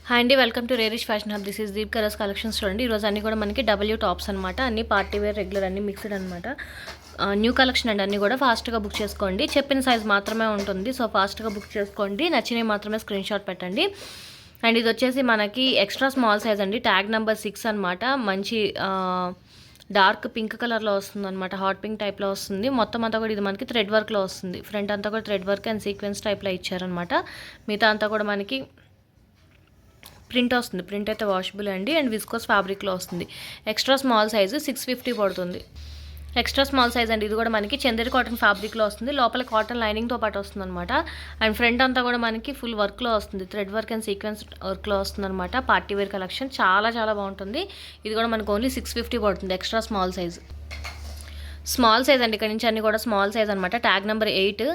Hi అండి, welcome to రేరిష్ fashion hub. This is deep colours collections. చూడండి, ఈరోజు అన్నీ కూడా మనకి డబ్ల్యూ టాప్స్ అనమాట. అన్ని పార్టీ వేర్, రెగ్యులర్ అన్ని మిక్స్డ్ అనమాట. న్యూ కలెక్షన్ అండి. అన్నీ కూడా ఫాస్ట్గా బుక్ చేసుకోండి. చెప్పిన సైజ్ మాత్రమే ఉంటుంది, సో ఫాస్ట్గా బుక్ చేసుకోండి. నచ్చినవి మాత్రమే స్క్రీన్ షాట్ పెట్టండి. అండ్ ఇది వచ్చేసి మనకి ఎక్స్ట్రా స్మాల్ సైజ్ అండి, ట్యాగ్ నెంబర్ 6 అనమాట. మంచి డార్క్ పింక్ కలర్లో వస్తుంది అనమాట. హాట్ పింక్ టైప్లో వస్తుంది. మొత్తం అంతా కూడా ఇది మనకి థ్రెడ్ వర్క్లో వస్తుంది. ఫ్రంట్ అంతా కూడా థ్రెడ్ వర్క్ అండ్ సీక్వెన్స్ టైప్లో ఇచ్చారనమాట. మిగతా అంతా కూడా మనకి ప్రింట్ వస్తుంది. ప్రింట్ అయితే వాషబుల్ అండి. అండ్ విస్కోస్ ఫ్యాబ్రిక్లో వస్తుంది. ఎక్స్ట్రా స్మాల్ సైజు 650 పడుతుంది. ఎక్స్ట్రా స్మాల్ సైజ్ అండి. ఇది కూడా మనకి చందేరి కాటన్ ఫ్యాబ్రిక్లో వస్తుంది. లోపల కాటన్ లైనింగ్తో పాటు వస్తుంది అనమాట. అండ్ ఫ్రంట్ అంతా కూడా మనకి ఫుల్ వర్క్లో వస్తుంది. థ్రెడ్ వర్క్ అండ్ సీక్వెన్స్ వర్క్లో వస్తుంది అనమాట. పార్టీ వేర్ కలెక్షన్ చాలా చాలా బాగుంటుంది. ఇది కూడా మనకు ఓన్లీ 650 పడుతుంది. Extra small size. Small size అండి. ఇక్కడ నుంచి అన్ని కూడా స్మాల్ సైజ్ అనమాట. Tag number 8.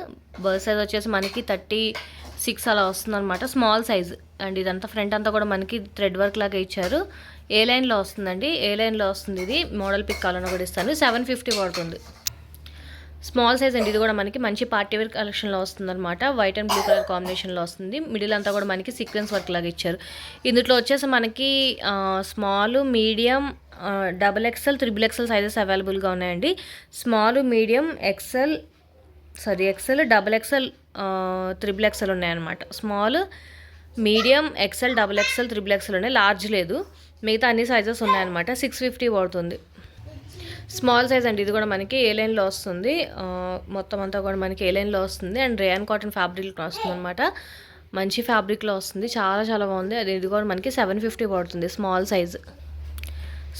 బర్త్ సైజ్ వచ్చేసి మనకి 36 అలా వస్తుంది అనమాట. Small size. అండ్ ఇదంతా ఫ్రంట్ అంతా కూడా మనకి థ్రెడ్ వర్క్ లాగా ఇచ్చారు. ఏ లైన్లో వస్తుందండి, ఏ లైన్లో వస్తుంది. ఇది మోడల్ పిక్ కావాలని కూడా ఇస్తాను. 750 పడుతుంది. స్మాల్ సైజ్ అండి. ఇది కూడా మనకి మంచి పార్టీ వేర్ కలెక్షన్లో వస్తుంది అనమాట. వైట్ అండ్ బ్లూ కలర్ కాంబినేషన్లో వస్తుంది. మిడిల్ అంతా కూడా మనకి సీక్వెన్స్ వర్క్ లాగా ఇచ్చారు. ఇందులో వచ్చేసి మనకి small, medium, XXL, XXL sizes అవైలబుల్గా ఉన్నాయండి. Small, medium, XL, XXL, XXL ఉన్నాయన్నమాట. స్మాల్, మీడియం, XXL, XXL ఉన్నాయి. లార్జ్ లేదు. మిగతా అన్ని సైజెస్ ఉన్నాయన్నమాట. 650 పడుతుంది. స్మాల్ సైజ్ అండి. ఇది కూడా మనకి ఏ లైన్లో వస్తుంది. మొత్తం అంతా కూడా మనకి ఏ లైన్లో వస్తుంది. అండ్ రేయాన్ కాటన్ ఫ్యాబ్రిక్లో వస్తుంది అనమాట. మంచి ఫ్యాబ్రిక్లో వస్తుంది. చాలా చాలా బాగుంది. ఇది కూడా మనకి 750 పడుతుంది.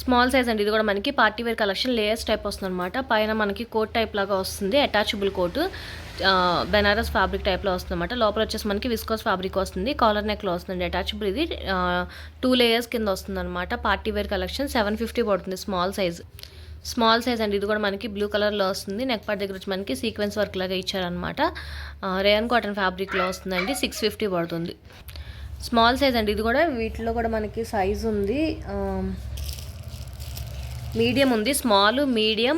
స్మాల్ సైజ్ అండి. ఇది కూడా మనకి party wear collection layers type వస్తుంది అనమాట. పైన మనకి కోట్ టైప్ లాగా వస్తుంది. అటాచబుల్ కోట్ బెనారస్ ఫ్యాబ్రిక్ టైప్లో వస్తుంది అనమాట. లోపల వచ్చేసి మనకి విస్కోస్ ఫ్యాబ్రిక్ వస్తుంది. కాలర్ నెక్లో వస్తుంది అటాచబుల్. ఇది 2 లేయర్స్ కింద వస్తుంది అనమాట. పార్టీ వేర్ కలెక్షన్ 750 పడుతుంది. స్మాల్ సైజ్ అండి. ఇది కూడా మనకి బ్లూ కలర్లో వస్తుంది. నెక్ పార్ట్ దగ్గర వచ్చి మనకి సీక్వెన్స్ వర్క్ లాగా ఇచ్చారనమాట. రేయాన్ కాటన్ ఫ్యాబ్రిక్లో వస్తుందండి. 650 పడుతుంది. స్మాల్ సైజ్ అండి. ఇది కూడా వీటిలో కూడా మనకి సైజ్ ఉంది. మీడియం ఉంది, స్మాల్, మీడియం,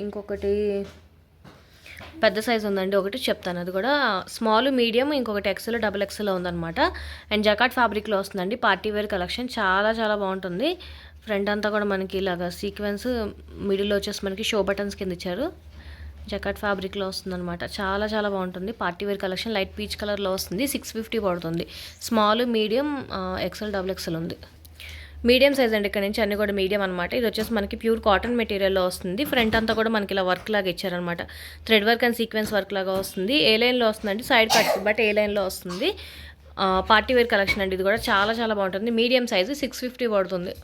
ఇంకొకటి పెద్ద సైజ్ ఉందండి. ఒకటి చెప్తాను, అది కూడా స్మాల్, మీడియం, ఇంకొకటి XL, XXL ఉందన్నమాట. అండ్ జకాట్ ఫ్యాబ్రిక్లో వస్తుందండి. పార్టీ వేర్ కలెక్షన్ చాలా చాలా బాగుంటుంది. ఫ్రంట్ అంతా కూడా మనకి ఇలాగా సీక్వెన్స్, మిడిల్లో వచ్చేసి మనకి షో బటన్స్ కింద ఇచ్చారు. జకాట్ ఫ్యాబ్రిక్లో వస్తుందన్నమాట. చాలా చాలా బాగుంటుంది. Party wear collection light peach కలర్లో వస్తుంది. 650 పడుతుంది. స్మాల్, మీడియం, XL, XXL ఉంది. మీడియం సైజ్ అండి. ఇక్కడ నుంచి అన్ని కూడా మీడియం అనమాట. ఇది వచ్చేసి మనకి ప్యూర్ కాటన్ మెటీరియల్లో వస్తుంది. ఫ్రంట్ అంతా కూడా మనకి ఇలా వర్క్ లాగా ఇచ్చారనమాట. Thread work and sequence work లాగా వస్తుంది. ఏ లైన్లో వస్తుందండి, సైడ్ కట్స్ బట్ ఏ లైన్లో వస్తుంది. పార్టీ వేర్ కలెక్షన్ అండి. ఇది కూడా చాలా చాలా బాగుంటుంది. మీడియం సైజు 650 పడుతుంది.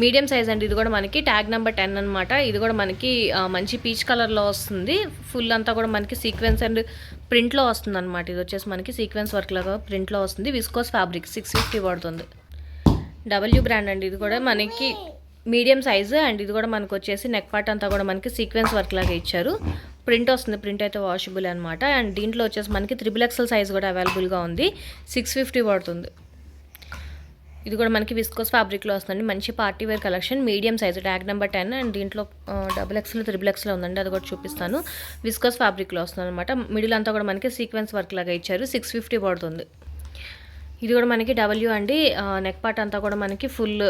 మీడియం సైజ్ అండి. ఇది కూడా మనకి ట్యాగ్ నెంబర్ 10 అనమాట. ఇది కూడా మనకి మంచి పీచ్ కలర్లో వస్తుంది. ఫుల్ అంతా కూడా మనకి సీక్వెన్స్ అండ్ ప్రింట్లో వస్తుంది అనమాట. ఇది వచ్చేసి మనకి సీక్వెన్స్ వర్క్ లాగా ప్రింట్లో వస్తుంది. విస్కోస్ ఫ్యాబ్రిక్ 650 పడుతుంది. డబ్ల్యూ బ్రాండ్ అండి. ఇది కూడా మనకి మీడియం సైజు. అండ్ ఇది కూడా మనకు వచ్చేసి నెక్ పార్ట్ అంతా కూడా మనకి సీక్వెన్స్ వర్క్ లాగా ఇచ్చారు. ప్రింట్ వస్తుంది. ప్రింట్ అయితే వాషబుల్ అనమాట. అండ్ దీంట్లో వచ్చేసి మనకి XXL సైజ్ కూడా అవైలబుల్గా ఉంది. 650 పడుతుంది. ఇది కూడా మనకి విస్కోస్ ఫ్యాబ్రిక్లో వస్తుంది. మంచి party wear collection. Medium size, tag number 10. And దీంట్లో XXL, XXL ఉందండి. అది కూడా చూపిస్తాను. విస్కోస్ ఫ్యాబ్రిక్లో వస్తుంది అనమాట. మిడిల్ అంతా కూడా మనకి సీక్వెన్స్ వర్క్ లాగా ఇచ్చారు. 650 పడుతుంది. ఇది కూడా మనకి డబ్ల్యూ అండి. నెక్ పార్ట్ అంతా కూడా మనకి full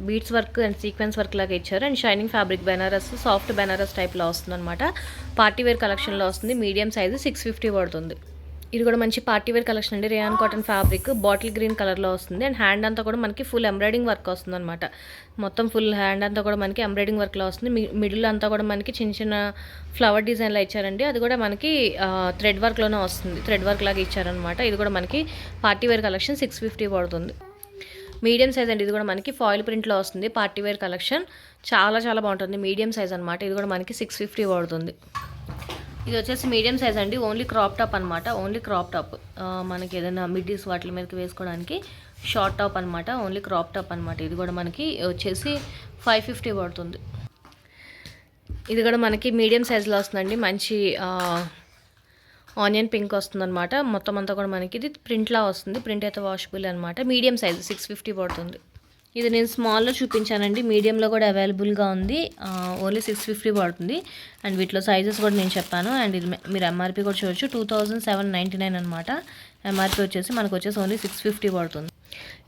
beads work and sequence work లాగా ఇచ్చారు. And shining fabric Banaras, soft Banaras టైప్లో వస్తుంది అనమాట. పార్టీ వేర్ కలెక్షన్లో వస్తుంది. మీడియం సైజు 650 పడుతుంది. ఇది కూడా మంచి పార్టీ వేర్ కలెక్షన్ అండి. Rayon cotton fabric bottle green కలర్లో వస్తుంది. అండ్ హ్యాండ్ అంతా కూడా మనకి ఫుల్ ఎంబ్రాయిడింగ్ వర్క్ వస్తుంది అనమాట. మొత్తం ఫుల్ హ్యాండ్ అంతా కూడా మనకి ఎంబ్రాయిడింగ్ వర్క్లో వస్తుంది. మిడిల్ అంతా కూడా మనకి చిన్న చిన్న ఫ్లవర్ డిజైన్లో ఇచ్చారండి. అది కూడా మనకి థ్రెడ్ వర్క్లోనే వస్తుంది. థ్రెడ్ వర్క్ లాగా ఇచ్చారనమాట. ఇది కూడా మనకి పార్టీ వేర్ కలెక్షన్ 650 పడుతుంది. మీడియం సైజ్ అండి. ఇది కూడా మనకి ఫాయిల్ ప్రింట్లో వస్తుంది. పార్టీ వేర్ కలెక్షన్ చాలా చాలా బాగుంటుంది. మీడియం సైజ్ అనమాట. ఇది కూడా మనకి 650 పడుతుంది. ఇది వచ్చేసి మీడియం సైజ్ అండి. ఓన్లీ క్రాప్ టాప్ అనమాట. ఓన్లీ క్రాప్ టాప్, మనకి ఏదైనా మిడ్డీస్ వాటి మీదకి వేసుకోవడానికి షార్ట్ టాప్ అనమాట. ఓన్లీ క్రాప్ టాప్ అనమాట. ఇది కూడా మనకి వచ్చేసి 550 పడుతుంది. ఇది కూడా మనకి మీడియం సైజులో వస్తుందండి. మంచి ఆనియన్ పింక్ వస్తుందన్నమాట. మొత్తం అంతా కూడా మనకి ఇది ప్రింట్లా వస్తుంది. ప్రింట్ అయితే వాషబుల్ అనమాట. మీడియం సైజు 650 పడుతుంది. ఇది నేను స్మాల్లో చూపించానండి, మీడియంలో కూడా అవైలబుల్గా ఉంది. ఓన్లీ 650 పడుతుంది. అండ్ వీటిలో సైజెస్ కూడా నేను చెప్పాను. అండ్ ఇది మీరు ఎంఆర్పి కూడా చూడొచ్చు, 2799 అనమాట. ఎంఆర్పి వచ్చేసి మనకు వచ్చేసి ఓన్లీ 650 పడుతుంది.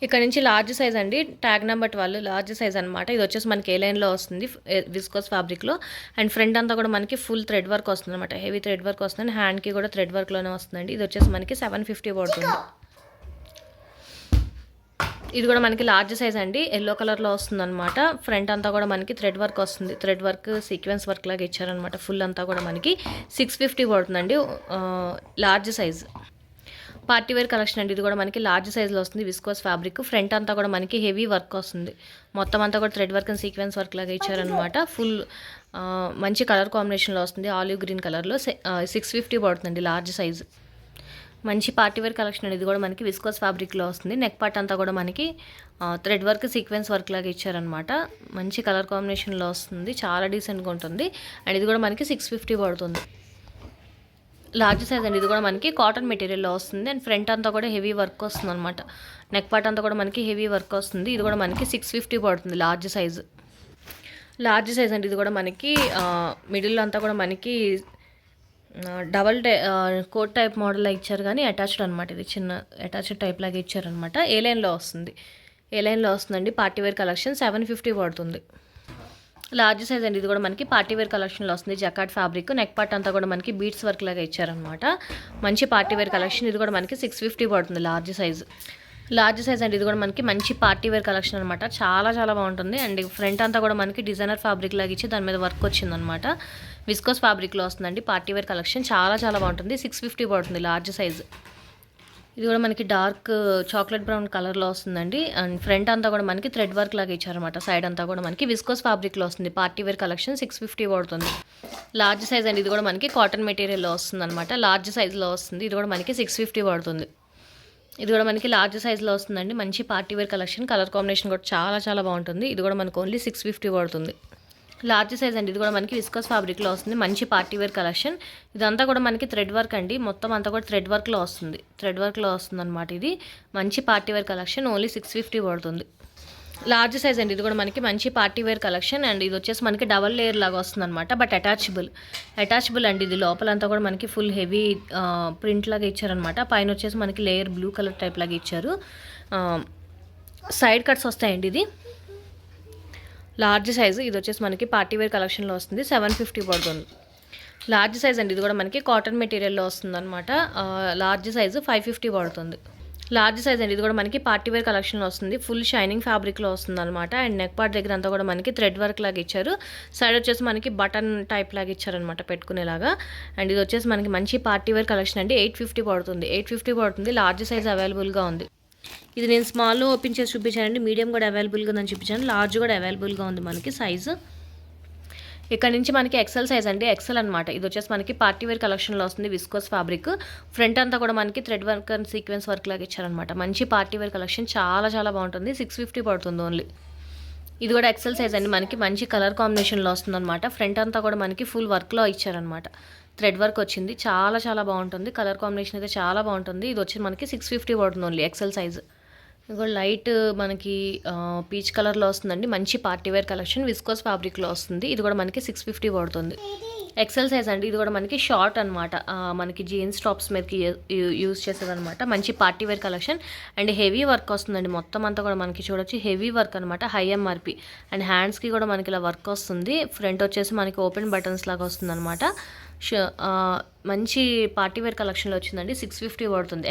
ఇక్కడ నుంచి లార్జ్ సైజ్ అండి, ట్యాగ్ నెంబర్ 12 లార్జ్ సైజ్ అనమాట. ఇది వచ్చేసి మనకి ఏ లైన్లో వస్తుంది, విస్కోస్ ఫ్యాబ్రిక్లో. అండ్ ఫ్రంట్ అంతా కూడా మనకి ఫుల్ థ్రెడ్ వర్క్ వస్తుంది అనమాట, హెవీ థ్రెడ్ వర్క్ వస్తుంది. హ్యాండ్కి కూడా థ్రెడ్ వర్క్లోనే వస్తుందండి. ఇది వచ్చేసి మనకి 750 పడుతుంది. ఇది కూడా మనకి లార్జ్ సైజ్ అండి, ఎల్లో కలర్లో వస్తుంది అనమాట. ఫ్రంట్ అంతా కూడా మనకి థ్రెడ్ వర్క్ వస్తుంది, థ్రెడ్ వర్క్ సీక్వెన్స్ వర్క్ లాగా ఇచ్చారనమాట. ఫుల్ అంతా కూడా మనకి 650 పడుతుందండి, large size. Party wear collection అండి, ఇది కూడా మనకి లార్జ్ సైజ్లో వస్తుంది. విస్కోస్ ఫ్యాబ్రిక్, ఫ్రంట్ అంతా కూడా మనకి హెవీ వర్క్ వస్తుంది. మొత్తం అంతా కూడా thread work and sequence work లాగా ఇచ్చారనమాట. ఫుల్ మంచి కలర్ కాంబినేషన్లో వస్తుంది, ఆలివ్ గ్రీన్ కలర్లో. 650 పడుతుందండి లార్జ్ సైజ్. మంచి పార్టీవేర్ కలెక్షన్ అండి, ఇది కూడా మనకి విస్కోస్ ఫ్యాబ్రిక్లో వస్తుంది. నెక్ పార్ట్ అంతా కూడా మనకి థ్రెడ్ వర్క్ సీక్వెన్స్ వర్క్ లాగా ఇచ్చారనమాట. మంచి కలర్ కాంబినేషన్లో వస్తుంది, చాలా డీసెంట్గా ఉంటుంది. అండ్ ఇది కూడా మనకి 650 పడుతుంది. లార్జ్ సైజ్ అండి, ఇది కూడా మనకి కాటన్ మెటీరియల్లో వస్తుంది. అండ్ ఫ్రంట్ అంతా కూడా హెవీ వర్క్ వస్తుంది అనమాట. నెక్ పార్ట్ అంతా కూడా మనకి హెవీ వర్క్ వస్తుంది. ఇది కూడా మనకి 650 పడుతుంది లార్జ్ సైజ్. లార్జ్ సైజ్ అండి, ఇది కూడా మనకి మిడిల్ అంతా కూడా మనకి డబల్ కోట్ టైప్ మోడల్ ఇచ్చారు, కానీ అటాచ్డ్ అనమాట. ఇది చిన్న అటాచ్డ్ టైప్ లాగా ఇచ్చారనమాట. ఏ లైన్లో వస్తుంది, ఏ లైన్లో వస్తుందండి. పార్టీవేర్ కలెక్షన్ 750 పడుతుంది. లార్జ్ సైజ్ అండి, ఇది కూడా మనకి పార్టీవేర్ కలెక్షన్లో వస్తుంది. జకార్డ్ ఫ్యాబ్రిక్, నెక్ పార్ట్ అంతా కూడా మనకి బీట్స్ వర్క్ లాగా ఇచ్చారనమాట. మంచి పార్టీవేర్ కలెక్షన్, ఇది కూడా మనకి 650 పడుతుంది లార్జ్ సైజ్. లార్జ్ సైజ్ అండి, ఇది కూడా మనకి మంచి పార్టీవేర్ కలెక్షన్ అనమాట. చాలా చాలా బాగుంటుంది. అండ్ ఫ్రంట్ అంతా కూడా మనకి డిజైనర్ ఫ్యాబ్రిక్ లాగా ఇచ్చి దాని మీద వర్క్ వచ్చిందనమాట. విస్కోస్ ఫ్యాబ్రిక్లో వస్తుందండి పార్టీవేర్ కలెక్షన్, చాలా చాలా బాగుంటుంది. 650 పడుతుంది లార్జ్ సైజ్. ఇది కూడా మనకి డార్క్ చాక్లెట్ బ్రౌన్ కలర్లో వస్తుందండి. అండ్ ఫ్రంట్ అంతా కూడా మనకి థ్రెడ్ వర్క్ లాగా ఇచ్చారనమాట. సైడ్ అంతా కూడా మనకి విస్కోస్ ఫ్యాబ్రిక్లో వస్తుంది. పార్టీవేర్ కలెక్షన్ 650 పడుతుంది. లార్జ్ సైజ్ అండి, ఇది కూడా మనకి కాటన్ మెటీరియల్లో వస్తుంది అనమాట. లార్జ్ సైజ్లో వస్తుంది. ఇది కూడా మనకి 650 పడుతుంది. ఇది కూడా మనకి లార్జ్ సైజ్లో వస్తుందండి. మంచి పార్టీవేర్ కలెక్షన్, కలర్ కాంబినేషన్ కూడా చాలా చాలా బాగుంటుంది. ఇది కూడా మనకు ఓన్లీ 650 పడుతుంది. లార్జ్ సైజ్ అండి, ఇది కూడా మనకి విస్కోస్ ఫ్యాబ్రిక్లో వస్తుంది. మంచి పార్టీవేర్ కలెక్షన్. ఇదంతా కూడా మనకి థ్రెడ్ వర్క్ అండి, మొత్తం అంతా కూడా థ్రెడ్ వర్క్లో వస్తుంది. థ్రెడ్ వర్క్లో వస్తుంది అనమాట. ఇది మంచి పార్టీవేర్ కలెక్షన్, ఓన్లీ 650 పడుతుంది. లార్జ్ సైజ్ అండి, ఇది కూడా మనకి మంచి పార్టీవేర్ కలెక్షన్. అండ్ ఇది వచ్చేసి మనకి డబల్ లేయర్ లాగా వస్తుంది అనమాట. బట్ అటాచబుల్ అండి. ఇది లోపలంతా కూడా మనకి ఫుల్ హెవీ ప్రింట్ లాగా ఇచ్చారనమాట. పైన వచ్చేసి మనకి లేయర్ బ్లూ కలర్ టైప్ లాగా ఇచ్చారు. సైడ్ కట్స్ వస్తాయండి. ఇది లార్జ్ సైజు, ఇది వచ్చేసి మనకి పార్టీవేర్ కలెక్షన్లో వస్తుంది. 750 పడుతుంది. లార్జ్ సైజ్ అండి, ఇది కూడా మనకి కాటన్ మెటీరియల్లో వస్తుంది అనమాట. లార్జ్ సైజు 550 పడుతుంది. లార్జ్ సైజ్ అండి, ఇది కూడా మనకి పార్టీవేర్ కలెక్షన్లో వస్తుంది. ఫుల్ షైనింగ్ ఫ్యాబ్రిక్లో వస్తుంది అనమాట. అండ్ నెక్ పార్ట్ దగ్గర అంతా కూడా మనకి థ్రెడ్ వర్క్ లాగా ఇచ్చారు. సైడ్ వచ్చేసి మనకి బటన్ టైప్ లాగా ఇచ్చారనమాట పెట్టుకునేలాగా. అండ్ ఇది వచ్చేసి మనకి మంచి పార్టీవేర్ కలెక్షన్ అండి. 850 పడుతుంది. 850 పడుతుంది. లార్జ్ సైజ్ అవైలబుల్గా ఉంది. ఇది నేను స్మాల్లో ఓపెన్ చేసి చూపించానండి. మీడియం కూడా అవైలబుల్గా ఉందని చూపించాను. లార్జ్ కూడా అవైలబుల్గా ఉంది మనకి సైజు. ఇక్కడ నుంచి మనకి ఎక్సెల్ సైజ్ అండి, ఎక్సెల్ అనమాట. ఇది వచ్చేసి మనకి పార్టీవేర్ కలెక్షన్లో వస్తుంది. విస్కోస్ ఫ్యాబ్రిక్, ఫ్రంట్ అంతా కూడా మనకి thread work and sequence work లాగా ఇచ్చారనమాట. మంచి పార్టీవేర్ కలెక్షన్, చాలా చాలా బాగుంటుంది. 650 పడుతుంది ఓన్లీ. ఇది కూడా ఎక్సెల్ సైజ్ అండి, మనకి మంచి కలర్ కాంబినేషన్లో వస్తుంది అనమాట. ఫ్రంట్ అంతా కూడా మనకి ఫుల్ వర్క్లో ఇచ్చారనమాట. థ్రెడ్ వర్క్ వచ్చింది, చాలా చాలా బాగుంటుంది. కలర్ కాంబినేషన్ అయితే చాలా బాగుంటుంది. ఇది వచ్చి మనకి 650 పడుతుంది ఓన్లీ, ఎక్సెల్ సైజ్. ఇది కూడా లైట్ మనకి పీచ్ కలర్లో వస్తుందండి. మంచి పార్టీవేర్ కలెక్షన్, విస్కోస్ ఫ్యాబ్రిక్లో వస్తుంది. ఇది కూడా మనకి 650 పడుతుంది. ఎక్సెల్ సైజ్ అండి, ఇది కూడా మనకి షార్ట్ అనమాట. మనకి జీన్స్ టాప్స్ మీదకి యూజ్ చేసేదనమాట. మంచి party wear collection and heavy work వస్తుందండి. మొత్తం అంతా కూడా మనకి చూడొచ్చు హెవీ వర్క్ అనమాట. High MRP. అండ్ హ్యాండ్స్కి కూడా మనకి ఇలా వర్క్ వస్తుంది. ఫ్రంట్ వచ్చేసి మనకి ఓపెన్ బటన్స్ లాగా వస్తుంది అనమాట. మంచి పార్టీవేర్ కలెక్షన్లో వచ్చిందండి. 650 పడుతుంది.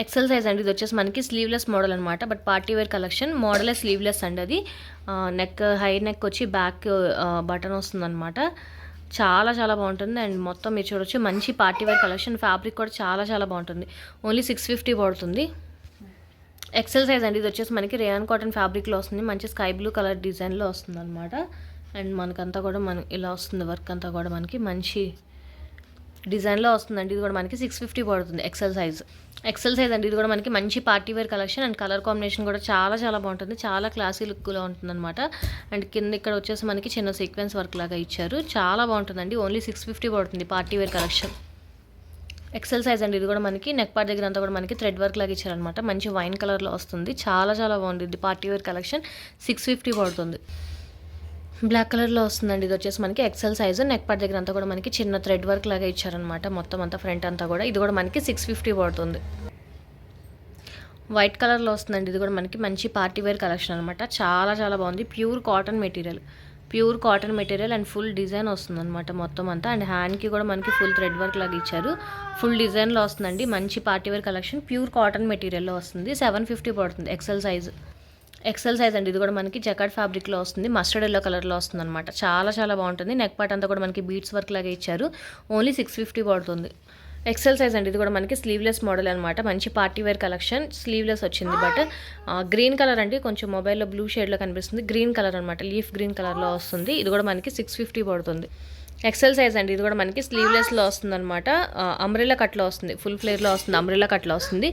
ఎక్సెల్ సైజ్ అండి, ఇది వచ్చేసి మనకి స్లీవ్లెస్ మోడల్ అనమాట. బట్ పార్టీవేర్ కలెక్షన్, మోడలే స్లీవ్లెస్ అండి. అది నెక్ హై నెక్ వచ్చి బ్యాక్ బటన్ వస్తుంది అనమాట. చాలా చాలా బాగుంటుంది. అండ్ మొత్తం మీరు చూడొచ్చు మంచి పార్టీవేర్ కలెక్షన్. ఫ్యాబ్రిక్ కూడా చాలా చాలా బాగుంటుంది. ఓన్లీ 650 పడుతుంది. ఎక్సెల్ సైజ్ అండి, ఇది వచ్చేసి మనకి రేయాన్ కాటన్ ఫ్యాబ్రిక్లో వస్తుంది. మంచి స్కై బ్లూ కలర్ డిజైన్లో వస్తుంది అనమాట. అండ్ మనకంతా కూడా ఇలా వస్తుంది. వర్క్ అంతా కూడా మనకి మంచి డిజైన్లో వస్తుందండి. ఇది కూడా మనకి 650 పడుతుంది. ఎక్సెల్ సైజ్ అండి, ఇది కూడా మనకి మంచి party wear collection. And colour combination కూడా చాలా చాలా బాగుంటుంది. చాలా క్లాసీ లుక్లో ఉంటుంది అనమాట. అండ్ కింద ఇక్కడ వచ్చేసి మనకి చిన్న సీక్వెన్స్ వర్క్ లాగా ఇచ్చారు. చాలా బాగుంటుందండి. ఓన్లీ 650 పడుతుంది పార్టీవేర్ కలెక్షన్. ఎక్సెల్ సైజ్ అండి. ఇది కూడా మనకి నెక్ పార్ట్ దగ్గర అంతా కూడా మనకి థ్రెడ్ వర్క్ లాగా ఇచ్చారనమాట. మంచి వైన్ కలర్లో వస్తుంది. చాలా చాలా బాగుంది. ఇది పార్టీ వేర్ కలెక్షన్. 650 పడుతుంది. బ్లాక్ కలర్లో వస్తుందండి. ఇది వచ్చేసి మనకి ఎక్సెల్ సైజు. నెక్ పార్ట్ దగ్గర అంతా కూడా మనకి చిన్న థ్రెడ్ వర్క్ లాగా ఇచ్చారనమాట. మొత్తం అంతా ఫ్రంట్ అంతా కూడా. ఇది కూడా మనకి 650 పడుతుంది. వైట్ కలర్లో వస్తుందండి. ఇది కూడా మనకి మంచి పార్టీ వేర్ కలెక్షన్ అనమాట. చాలా చాలా బాగుంది. Pure cotton material and full design వస్తుంది అనమాట మొత్తం అంతా. అండ్ హ్యాండ్కి కూడా మనకి ఫుల్ థ్రెడ్ వర్క్ లాగా ఇచ్చారు. ఫుల్ డిజైన్లో వస్తుందండి. మంచి party wear collection. Pure cotton మెటీరియల్లో వస్తుంది. 750 పడుతుంది. ఎక్సెల్ సైజ్ అండి. ఇది కూడా మనకి జకార్డ్ ఫ్యాబ్రిక్లో వస్తుంది. మస్టర్డ్ ఎల్లో కలర్లో వస్తుంది అనమాట. చాలా చాలా బాగుంటుంది. నెక్ పార్ట్ అంతా కూడా మనకి బీట్స్ వర్క్ లాగా ఇచ్చారు. ఓన్లీ 650 పడుతుంది. ఎక్సెల్ సైజ్ అండి. ఇది కూడా మనకి స్లీవ్లెస్ మోడల్ అనమాట. మంచి పార్టీ వేర్ కలెక్షన్. స్లీవ్లెస్ వచ్చింది. బట్ గ్రీన్ కలర్ అండి. కొంచెం మొబైల్లో బ్లూ షేడ్లో కనిపిస్తుంది. గ్రీన్ కలర్ అనమాట. లీఫ్ గ్రీన్ కలర్లో వస్తుంది. ఇది కూడా మనకి 650 పడుతుంది. ఎక్సెల్ సైజ్ అండి. ఇది కూడా మనకి స్లీవ్లెస్లో వస్తుంది అనమాట. అంబ్రెల్లా కట్లో వస్తుంది. ఫుల్ ఫ్లేర్లో వస్తుంది. అంబ్రెల్లా కట్లో వస్తుంది.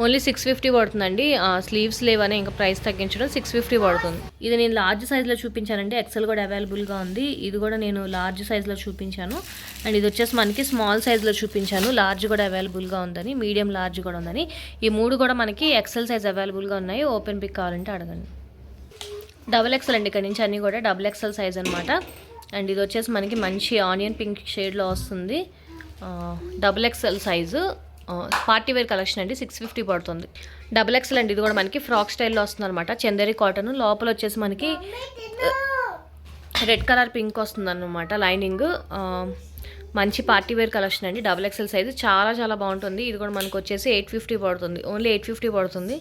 ఓన్లీ 650 పడుతుందండి. స్లీవ్స్ లేవని ఇంకా ప్రైస్ తగ్గించడం 650 పడుతుంది. ఇది నేను లార్జ్ సైజ్లో చూపించానండి. ఎక్సెల్ కూడా అవైలబుల్గా ఉంది. ఇది కూడా నేను లార్జ్ సైజ్లో చూపించాను. అండ్ ఇది వచ్చేసి మనకి స్మాల్ సైజ్లో చూపించాను. లార్జ్ కూడా అవైలబుల్గా ఉందని, మీడియం లార్జ్ కూడా ఉందని. ఈ మూడు కూడా మనకి ఎక్సెల్ సైజ్ అవైలబుల్గా ఉన్నాయి. ఓపెన్ పిక్ కావాలంటే అడగండి. డబుల్ ఎక్సెల్ అండి. ఇక్కడ నుంచి అన్నీ కూడా డబుల్ ఎక్సెల్ సైజ్ అనమాట. అండ్ ఇది వచ్చేసి మనకి మంచి ఆనియన్ పింక్ షేడ్లో వస్తుంది. Double XL size party wear collection అండి. 650 పడుతుంది. డబుల్ ఎక్సెల్ అండి. ఇది కూడా మనకి ఫ్రాక్ స్టైల్లో వస్తుంది అనమాట. చందేరి కాటన్. లోపల వచ్చేసి మనకి రెడ్ కలర్ పింక్ వస్తుంది అనమాట లైనింగ్. మంచి పార్టీ వేర్ కలెక్షన్ అండి. డబుల్ ఎక్సెల్ సైజు చాలా చాలా బాగుంటుంది. ఇది కూడా మనకు వచ్చేసి 850 పడుతుంది. ఓన్లీ 850 పడుతుంది.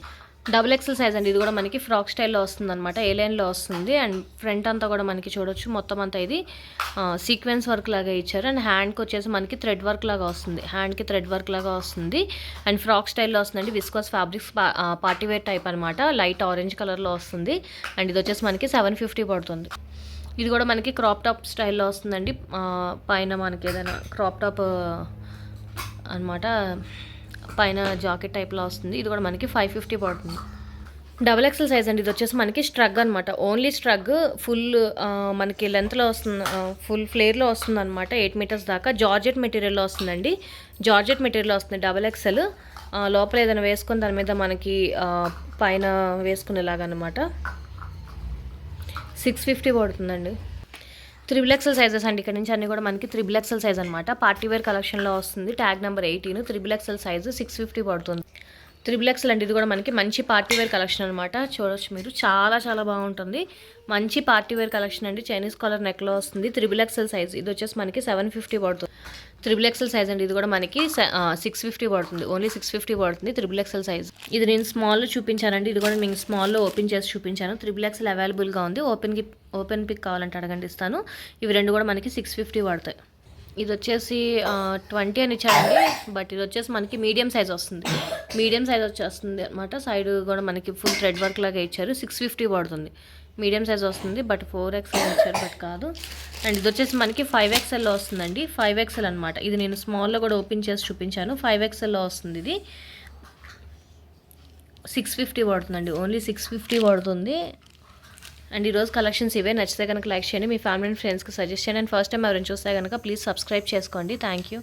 డబుల్ ఎక్సెల్ సైజ్ అండి. ఇది కూడా మనకి ఫ్రాక్ స్టైల్లో వస్తుంది అనమాట. ఏ లైన్లో వస్తుంది. అండ్ ఫ్రంట్ అంతా కూడా మనకి చూడొచ్చు. మొత్తం అంతా ఇది సీక్వెన్స్ వర్క్ లాగా ఇచ్చారు. అండ్ హ్యాండ్కి వచ్చేసి మనకి థ్రెడ్ వర్క్ లాగా వస్తుంది. అండ్ ఫ్రాక్ స్టైల్లో వస్తుందండి. Viscose fabrics party wear type అనమాట. లైట్ ఆరెంజ్ కలర్లో వస్తుంది. అండ్ ఇది వచ్చేసి మనకి 750 పడుతుంది. ఇది కూడా మనకి క్రాప్ టాప్ స్టైల్లో వస్తుందండి. పైన మనకి ఏదైనా క్రాప్ టాప్ అనమాట. పైన జాకెట్ టైప్లో వస్తుంది. ఇది కూడా మనకి 550 పడుతుంది. డబుల్ ఎక్సెల్ సైజ్ అండి. ఇది వచ్చేసి మనకి స్ట్రగ్ అనమాట. ఓన్లీ స్ట్రగ్. ఫుల్ మనకి లెంత్లో వస్తుంది. ఫుల్ ఫ్లేర్లో వస్తుంది అనమాట. 8 మీటర్స్ దాకా. జార్జెట్ మెటీరియల్లో వస్తుందండి. Double XL. లోపల ఏదైనా వేసుకొని దాని మీద మనకి పైన వేసుకునేలాగా అనమాట. 650 పడుతుందండి. త్రిబుల్ ఎక్సెల్ సైజెస్ అండి. ఇక్కడ నుంచి అన్నీ కూడా మనకి త్రిబుల్ ఎక్సెల్ సైజ్ అనమాట. పార్టీ వేర్ కలెక్షన్లో వస్తుంది. Tag number 18. Triple XL size 650 పడుతుంది. త్రిబుల్ ఎక్సెల్ అండి. ఇది కూడా మనకి మంచి పార్టీ వేర్ కలెక్షన్ అనమాట. చూడొచ్చు మీరు. చాలా చాలా బాగుంటుంది. మంచి పార్టీ వేర్ కలెక్షన్ అండి. చైనీస్ కాలర్ నెక్లో వస్తుంది. Triple XL size. ఇది వచ్చేసి మనకి 750 పడుతుంది. త్రిబుల్ ఎక్సెల్ సైజ్ అండి. ఇది కూడా మనకి 650 పడుతుంది. ఓన్లీ 650 పడుతుంది త్రిబుల్ ఎక్సెల్ సైజ్. ఇది నేను స్మాల్లో చూపించానండి. ఇది కూడా మీకు స్మాల్లో ఓపెన్ చేసి చూపించాను. త్రిబుల్ ఎక్సెల్ అవైలబుల్గా ఉంది. ఓపెన్ పిక్ కావాలంటే అడగండి, ఇస్తాను. ఇవి రెండు కూడా మనకి 650 పడతాయి. ఇది వచ్చేసి 20 అని ఇచ్చారండి. బట్ ఇది వచ్చేసి మనకి మీడియం సైజ్ వస్తుంది. వచ్చేస్తుంది అనమాట. సైడ్ కూడా మనకి ఫుల్ థ్రెడ్ వర్క్ లాగా ఇచ్చారు. 650 పడుతుంది. మీడియం సైజ్ వస్తుంది. బట్ 4XL ఇచ్చారు, బట్ కాదు. అండ్ ఇది వచ్చేసి మనకి 5XLలో వస్తుందండి. 5XL అనమాట. ఇది నేను స్మాల్లో కూడా ఓపెన్ చేసి చూపించాను. 5XLలో వస్తుంది. ఇది 650 పడుతుందండి. ఓన్లీ 650 పడుతుంది. అండ్ ఈరోజు కలెక్షన్స్ ఇవే. నచ్చితే కనుక లైక్ చేయండి. మీ ఫ్యామిలీ అండ్ ఫ్రెండ్స్కి సజెస్ట్ చేయండి. అండ్ ఫస్ట్ టైం ఎవరైనా చూస్తే కనుక ప్లీజ్ సబ్స్క్రైబ్ చేసుకోండి. Thank you.